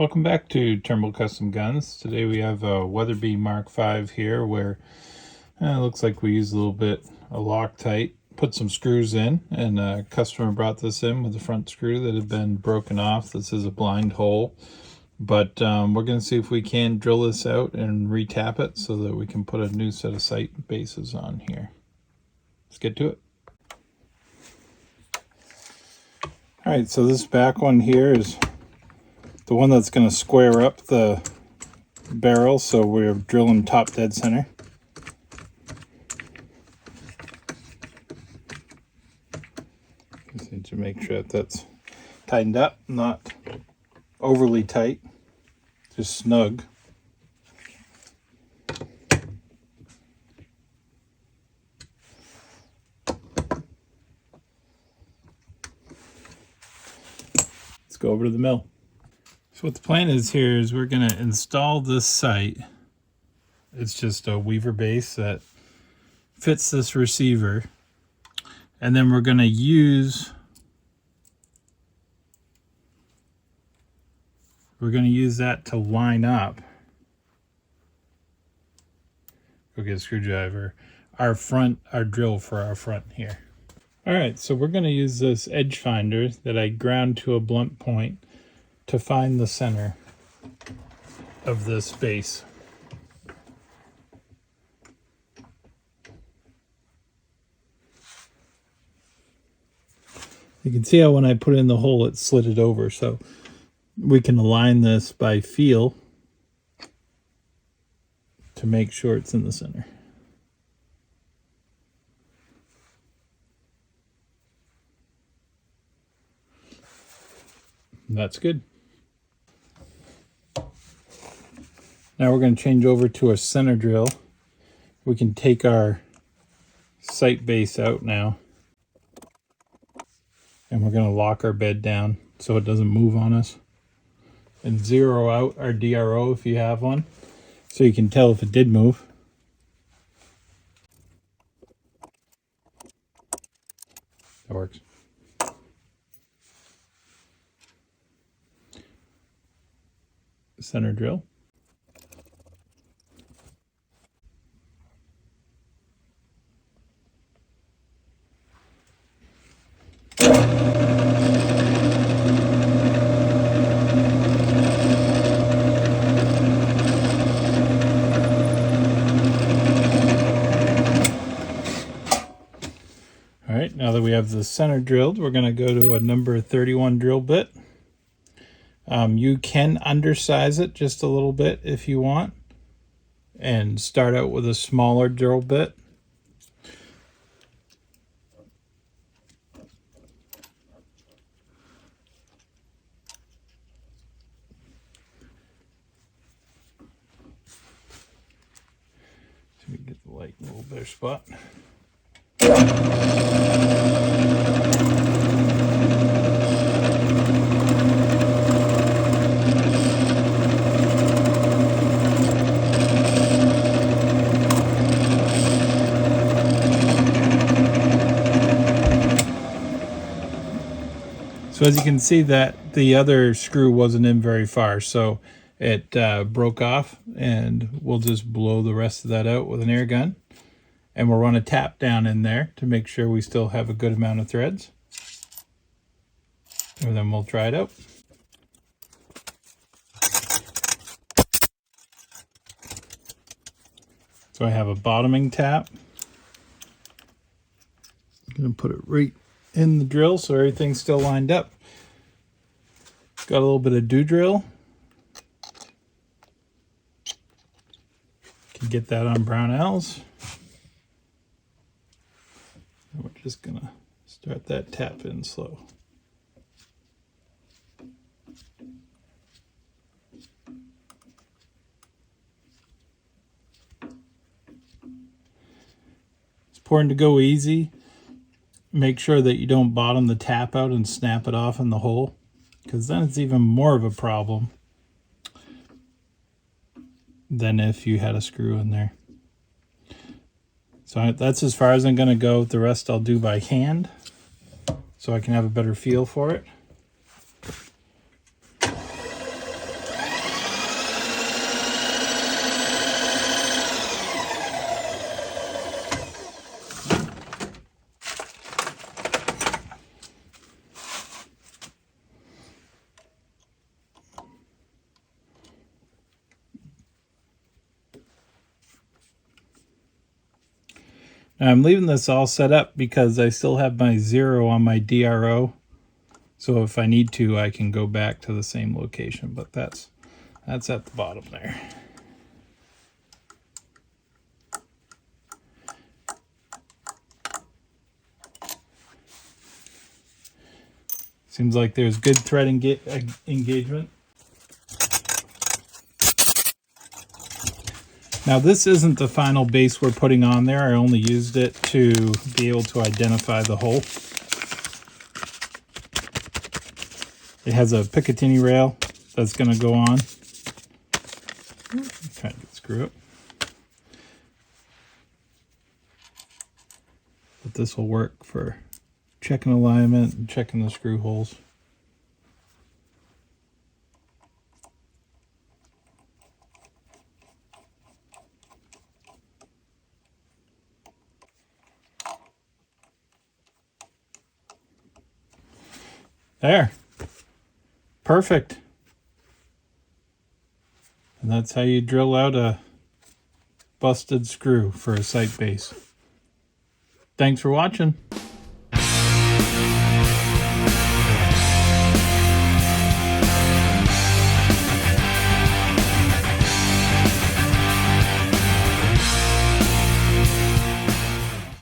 Welcome back to Turnbull Custom Guns. Today we have a Weatherby Mark V here where it looks like we used a little bit of Loctite, put some screws in, and a customer brought this in with the front screw that had been broken off. This is a blind hole, but we're going to see if we can drill this out and retap it so that we can put a new set of sight bases on here. Let's get to it. Alright, so this back one here is the one that's going to square up the barrel, so we're drilling top dead center. Just need to make sure that that's tightened up, not overly tight, just snug. Let's go over to the mill. So what the plan is here is we're going to install this sight. It's just a weaver base that fits this receiver. And then we're going to use that to line up. Go get a screwdriver. Our drill for our front here. All right, so we're going to use this edge finder that I ground to a blunt point to find the center of this base. You can see how when I put in the hole it slid it over, so we can align this by feel to make sure it's in the center. That's good. Now we're going to change over to a center drill. We can take our sight base out now. And we're going to lock our bed down so it doesn't move on us. And zero out our DRO if you have one, so you can tell if it did move. That works. Center drill. All right, now that we have the center drilled, we're going to go to a number 31 drill bit. You can undersize it just a little bit if you want and start out with a smaller drill bit. So we can get the light in a little better spot. So as you can see, that the other screw wasn't in very far, so it broke off, and we'll just blow the rest of that out with an air gun. And we'll run a tap down in there to make sure we still have a good amount of threads. And then we'll try it out. So I have a bottoming tap. I'm going to put it right in the drill so everything's still lined up. Got a little bit of dew drill. Can get that on Brownells. And we're just gonna start that tap in slow. It's important to go easy. Make sure that you don't bottom the tap out and snap it off in the hole, because then it's even more of a problem than if you had a screw in there. So that's as far as I'm going to go. The rest I'll do by hand so I can have a better feel for it. Now I'm leaving this all set up because I still have my 0 on my DRO. So if I need to, I can go back to the same location, but that's at the bottom there. Seems like there's good thread engagement. Now this isn't the final base we're putting on there. I only used it to be able to identify the hole. It has a Picatinny rail that's going to go on. Try to screw it. But this will work for checking alignment and checking the screw holes. There. Perfect. And that's how you drill out a busted screw for a sight base. Thanks for watching.